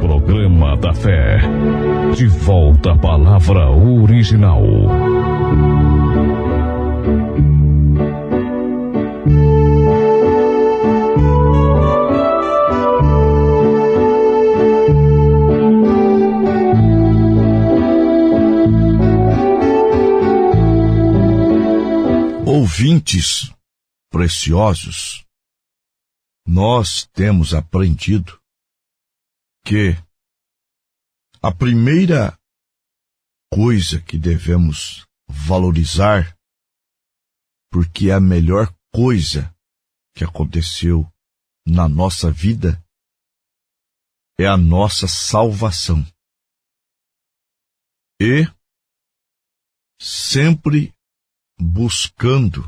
Programa da Fé. De volta à palavra original. Ouvintes preciosos, nós temos aprendido que a primeira coisa que devemos valorizar, porque é a melhor coisa que aconteceu na nossa vida, é a nossa salvação. E sempre buscando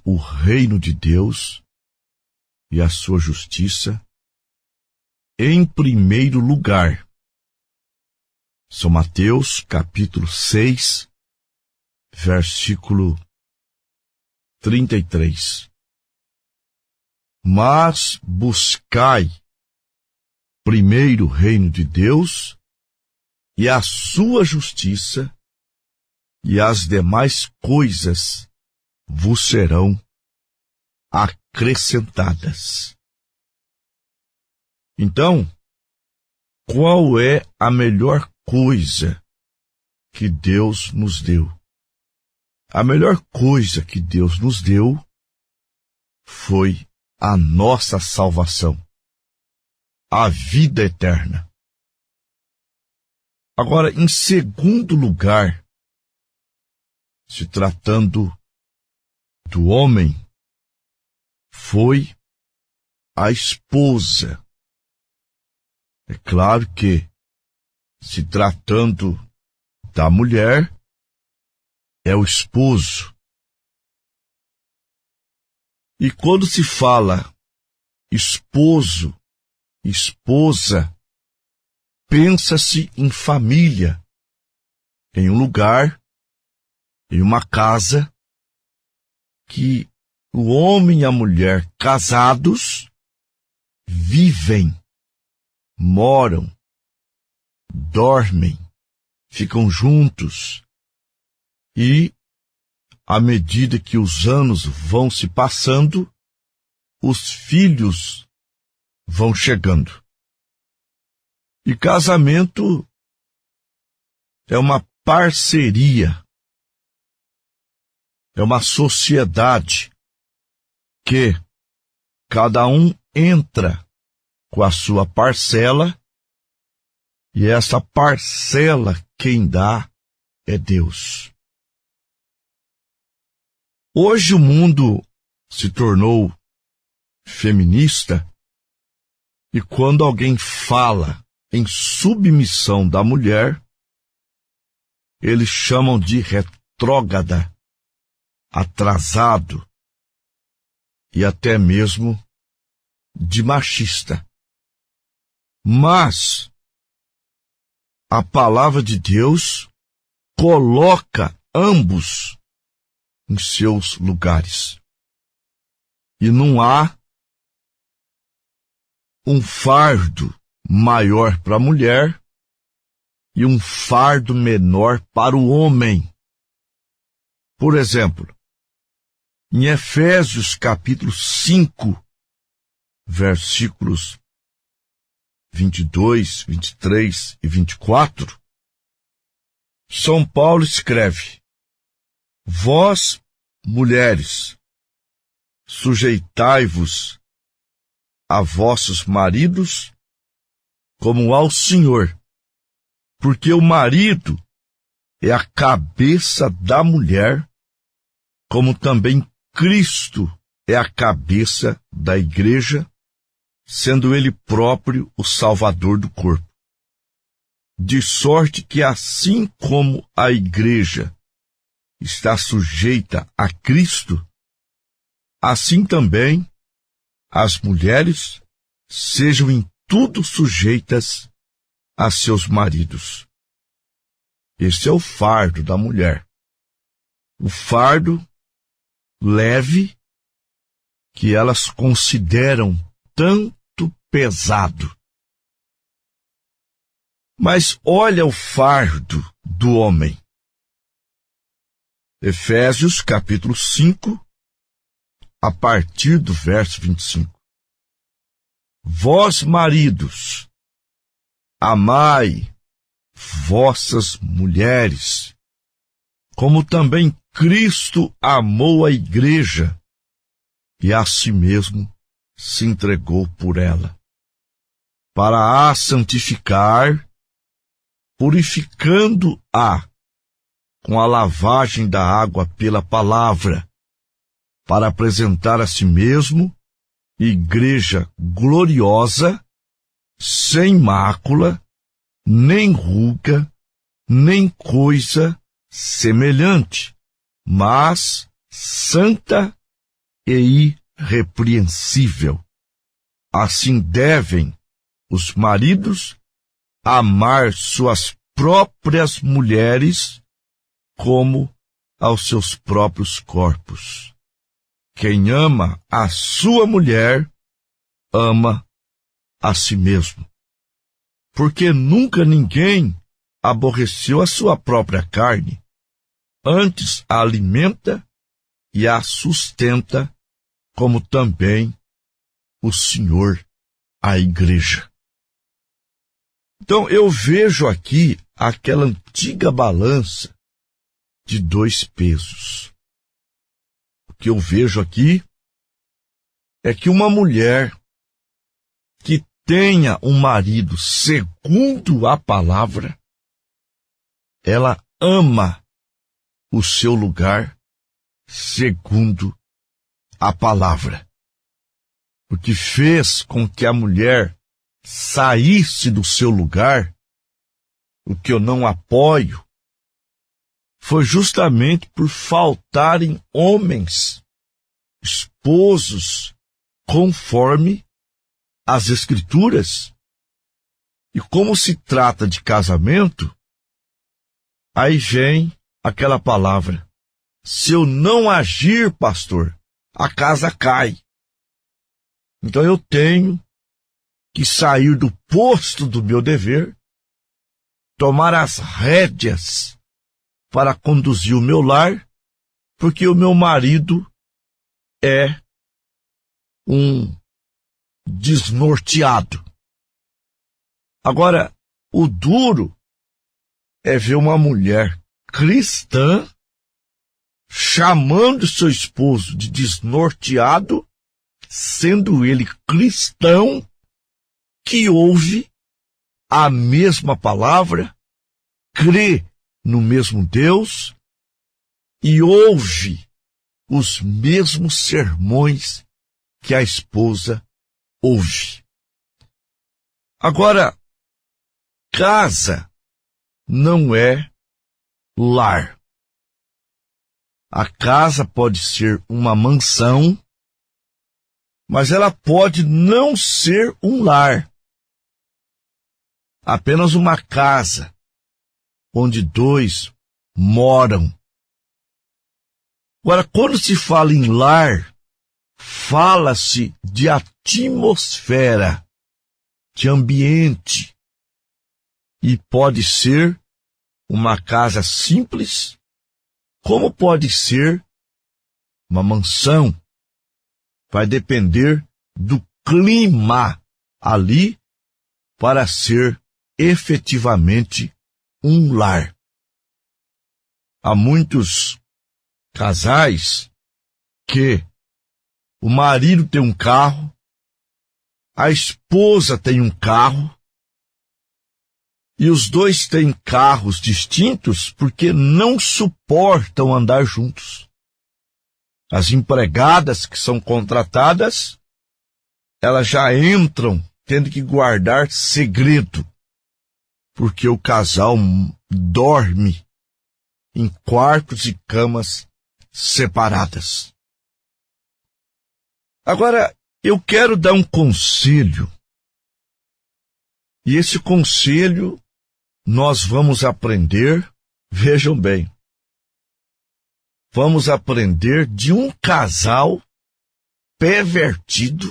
o reino de Deus e a sua justiça em primeiro lugar. São Mateus, capítulo 6, versículo 33. Mas buscai primeiro o reino de Deus e a sua justiça, e as demais coisas vos serão acrescentadas. Então, qual é a melhor coisa que Deus nos deu? A melhor coisa que Deus nos deu foi a nossa salvação, a vida eterna. Agora, em segundo lugar, se tratando do homem, foi a esposa. É claro que, se tratando da mulher, é o esposo. E quando se fala esposo, esposa, pensa-se em família, em um lugar, em uma casa, que o homem e a mulher casados vivem, moram, dormem, ficam juntos. E, à medida que os anos vão se passando, os filhos vão chegando. E casamento é uma parceria, é uma sociedade que cada um entra com a sua parcela, e essa parcela quem dá é Deus. Hoje o mundo se tornou feminista, e quando alguém fala em submissão da mulher, eles chamam de retrógrada, atrasado e até mesmo de machista. Mas a palavra de Deus coloca ambos em seus lugares. E não há um fardo maior para a mulher e um fardo menor para o homem. Por exemplo, em Efésios capítulo 5, versículos 22, 23 e 24, São Paulo escreve: Vós, mulheres, sujeitai-vos a vossos maridos como ao Senhor, porque o marido é a cabeça da mulher, como também Cristo é a cabeça da igreja, sendo ele próprio o Salvador do corpo. De sorte que, assim como a igreja está sujeita a Cristo, assim também as mulheres sejam em tudo sujeitas a seus maridos. Esse é o fardo da mulher. O fardo leve que elas consideram tanto pesado. Mas olha o fardo do homem. Efésios capítulo 5, a partir do verso 25. Vós, maridos, amai vossas mulheres, como também Cristo amou a igreja e a si mesmo se entregou por ela, para a santificar, purificando-a com a lavagem da água pela palavra, para apresentar a si mesmo igreja gloriosa, sem mácula, nem ruga, nem coisa semelhante, mas santa e irrepreensível. Assim devem os maridos amar suas próprias mulheres como aos seus próprios corpos. Quem ama a sua mulher, ama a si mesmo. Porque nunca ninguém aborreceu a sua própria carne, antes a alimenta e a sustenta, como também o Senhor a igreja. Então eu vejo aqui aquela antiga balança de 2 pesos. O que eu vejo aqui é que uma mulher que tenha um marido segundo a palavra, ela ama o seu lugar segundo a palavra. O que fez com que a mulher saísse do seu lugar, o que eu não apoio, foi justamente por faltarem homens, esposos, conforme as Escrituras. E como se trata de casamento, aí vem aquela palavra: se eu não agir, pastor, a casa cai. Então eu tenho que sair do posto do meu dever, tomar as rédeas para conduzir o meu lar, porque o meu marido é um desnorteado. Agora, o duro é ver uma mulher cristã chamando seu esposo de desnorteado, sendo ele cristão, que ouve a mesma palavra, crê no mesmo Deus e ouve os mesmos sermões que a esposa ouve. Agora, casa não é lar. A casa pode ser uma mansão, mas ela pode não ser um lar. Apenas uma casa onde 2 moram. Agora, quando se fala em lar, fala-se de atmosfera, de ambiente. E pode ser uma casa simples, como pode ser uma mansão. Vai depender do clima ali para ser efetivamente um lar. Há muitos casais que o marido tem um carro, a esposa tem um carro, e os 2 têm carros distintos porque não suportam andar juntos. As empregadas que são contratadas, elas já entram tendo que guardar segredo, porque o casal dorme em quartos e camas separadas. Agora, eu quero dar um conselho, e esse conselho nós vamos aprender, vejam bem, vamos aprender de um casal pervertido,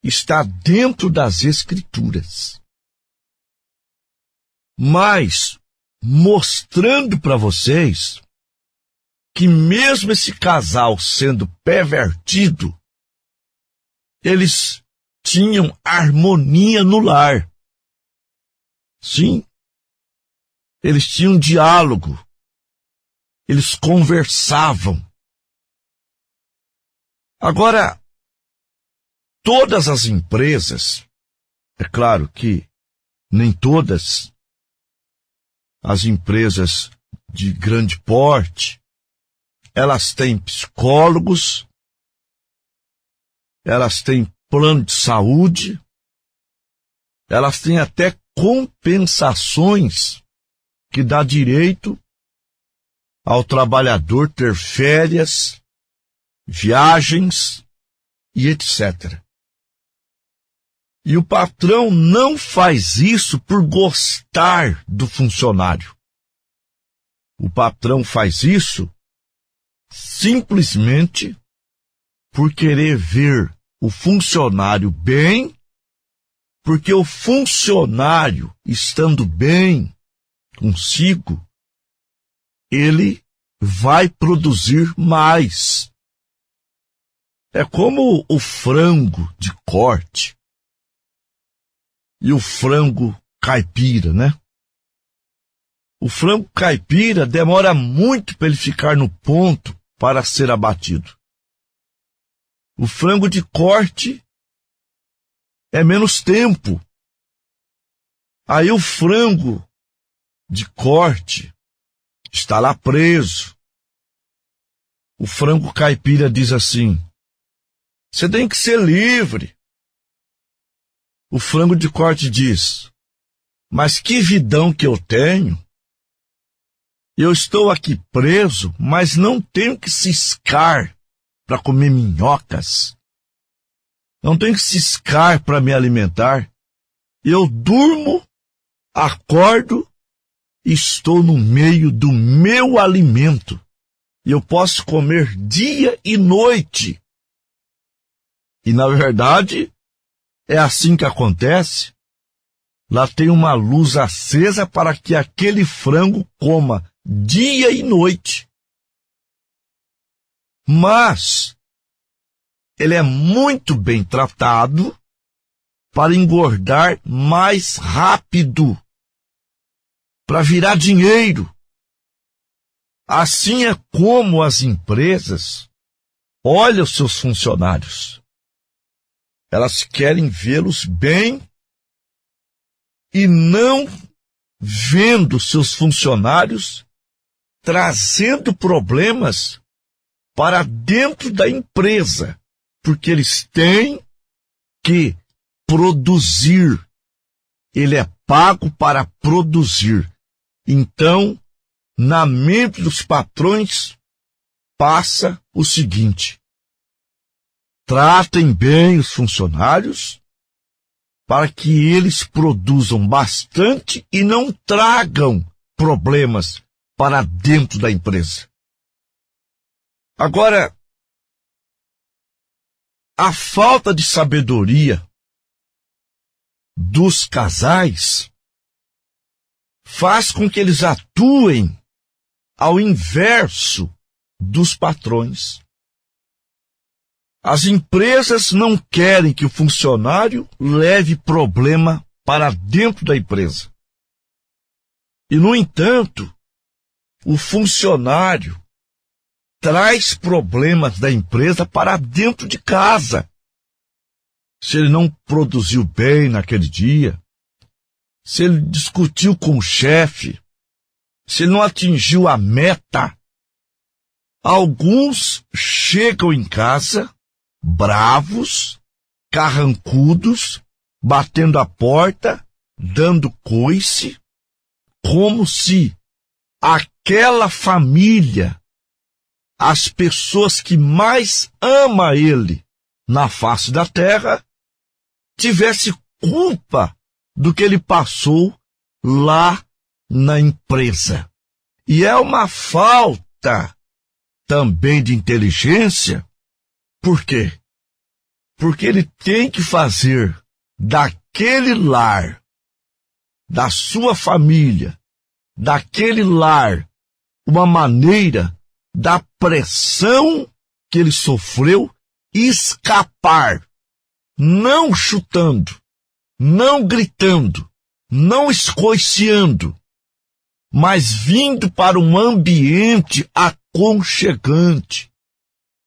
está dentro das Escrituras. mas mostrando para vocês que mesmo esse casal sendo pervertido, eles tinham harmonia no lar. Sim, eles tinham diálogo, eles conversavam. Agora, todas as empresas, é claro que nem todas as empresas de grande porte, elas têm psicólogos, elas têm plano de saúde, elas têm até compensações que dá direito ao trabalhador ter férias, viagens e etc. E o patrão não faz isso por gostar do funcionário. O patrão faz isso simplesmente por querer ver o funcionário bem, porque o funcionário, estando bem consigo, ele vai produzir mais. É como o frango de corte e o frango caipira, né? O frango caipira demora muito para ele ficar no ponto para ser abatido. O frango de corte é menos tempo. Aí o frango de corte está lá preso. O frango caipira diz assim: você tem que ser livre. O frango de corte diz: mas que vidão que eu tenho. Eu estou aqui preso, mas não tenho que ciscar para comer minhocas. Não tenho que ciscar para me alimentar. Eu durmo, acordo e estou no meio do meu alimento. E eu posso comer dia e noite. E, na verdade, é assim que acontece. Lá tem uma luz acesa para que aquele frango coma dia e noite. Mas ele é muito bem tratado para engordar mais rápido, para virar dinheiro. Assim é como as empresas olham os seus funcionários. Elas querem vê-los bem e não vendo seus funcionários trazendo problemas para dentro da empresa, porque eles têm que produzir. Ele é pago para produzir. Então, na mente dos patrões, passa o seguinte: tratem bem os funcionários para que eles produzam bastante e não tragam problemas para dentro da empresa. Agora, a falta de sabedoria dos casais faz com que eles atuem ao inverso dos patrões. As empresas não querem que o funcionário leve problema para dentro da empresa. E, no entanto, o funcionário traz problemas da empresa para dentro de casa. Se ele não produziu bem naquele dia, se ele discutiu com o chefe, se ele não atingiu a meta, alguns chegam em casa bravos, carrancudos, batendo a porta, dando coice, como se aquela família, as pessoas que mais amam ele na face da terra, tivesse culpa do que ele passou lá na empresa. E é uma falta também de inteligência. Por quê? Porque ele tem que fazer daquele lar da sua família, daquele lar, uma maneira da pressão que ele sofreu escapar, não chutando, não gritando, não escoiciando, mas vindo para um ambiente aconchegante.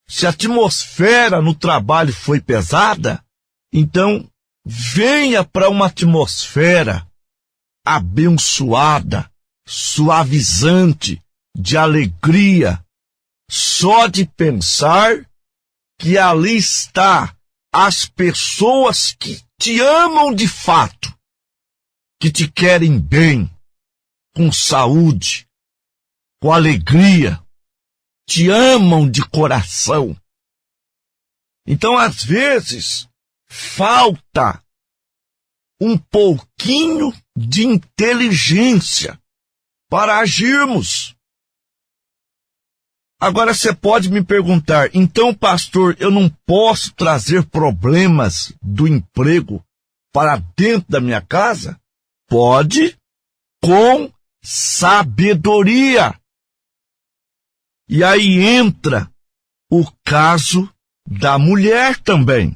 Se a atmosfera no trabalho foi pesada, então venha para uma atmosfera abençoada, suavizante, de alegria, só de pensar que ali está as pessoas que te amam de fato, que te querem bem, com saúde, com alegria, te amam de coração. Então, às vezes, falta um pouquinho de inteligência para agirmos. Agora você pode me perguntar, então, pastor, eu não posso trazer problemas do emprego para dentro da minha casa? Pode, com sabedoria. E aí entra o caso da mulher também.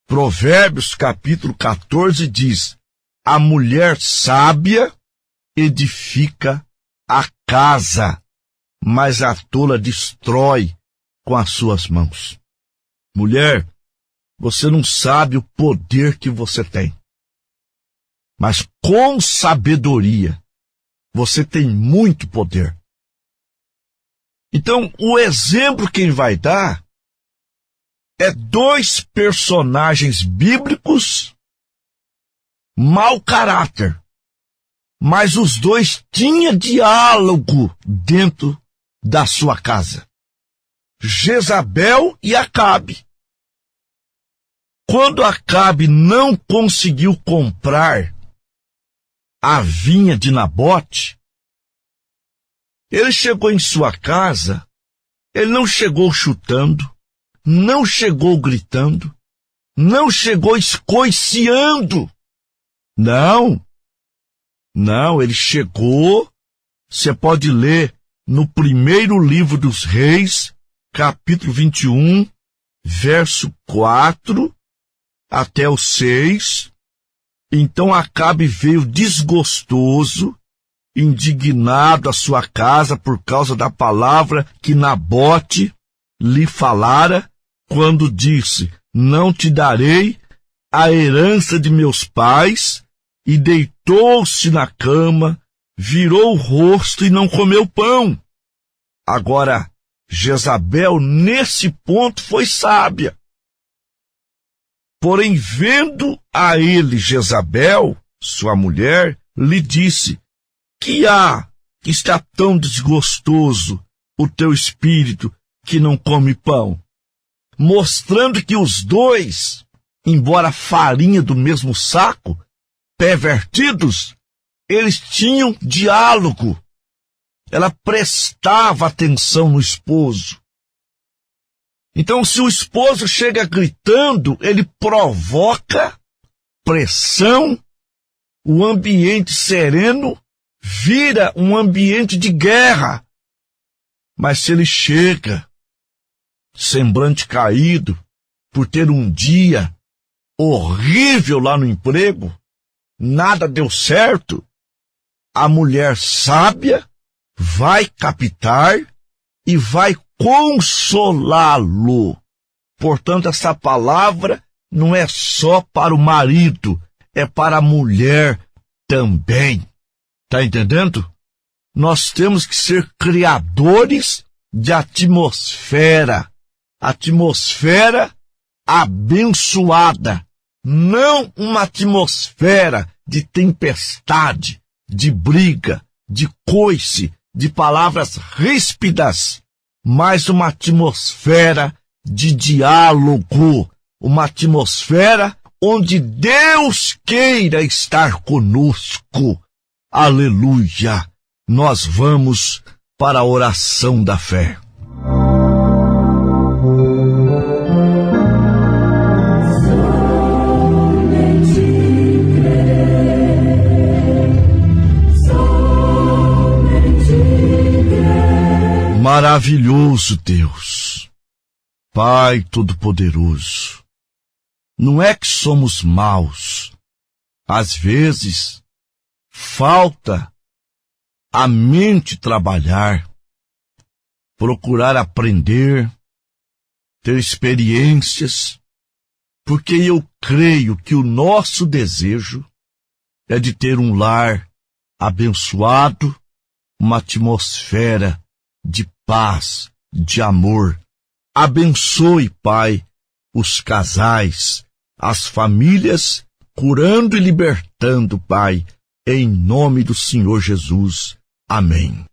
Provérbios capítulo 14 diz: a mulher sábia edifica a casa, mas a tola destrói com as suas mãos. Mulher, você não sabe o poder que você tem. Mas com sabedoria, você tem muito poder. Então, o exemplo que ele vai dar é dois personagens bíblicos mau caráter, mas os dois tinham diálogo dentro da sua casa. Jezabel e Acabe. Quando Acabe não conseguiu comprar a vinha de Nabote, ele chegou em sua casa, ele não chegou chutando, não chegou gritando, não chegou escoiciando. Não, ele chegou, você pode ler no primeiro livro dos Reis, capítulo 21, verso 4 até o 6. Então Acabe veio desgostoso, indignado à sua casa por causa da palavra que Nabote lhe falara, quando disse: não te darei a herança de meus pais, e deitou-se na cama, virou o rosto e não comeu pão. Agora, Jezabel, nesse ponto, foi sábia. Porém, vendo a ele Jezabel, sua mulher, lhe disse: que há que está tão desgostoso o teu espírito que não come pão? Mostrando que os dois, embora farinha do mesmo saco, pervertidos, eles tinham diálogo. Ela prestava atenção no esposo. Então, se o esposo chega gritando, ele provoca pressão, o ambiente sereno vira um ambiente de guerra. Mas se ele chega, semblante caído, por ter um dia horrível lá no emprego, nada deu certo, a mulher sábia vai captar e vai consolá-lo. Portanto, essa palavra não é só para o marido, é para a mulher também. Está entendendo? Nós temos que ser criadores de atmosfera abençoada, não uma atmosfera de tempestade, de briga, de coice, de palavras ríspidas, mas uma atmosfera de diálogo, uma atmosfera onde Deus queira estar conosco. Aleluia! Nós vamos para a oração da fé. maravilhoso Deus, Pai Todo-Poderoso, não é que somos maus. Às vezes, falta a mente trabalhar, procurar aprender, ter experiências, porque eu creio que o nosso desejo é de ter um lar abençoado, uma atmosfera de paz, de amor. Abençoe, Pai, os casais, as famílias, curando e libertando, Pai, em nome do Senhor Jesus. Amém.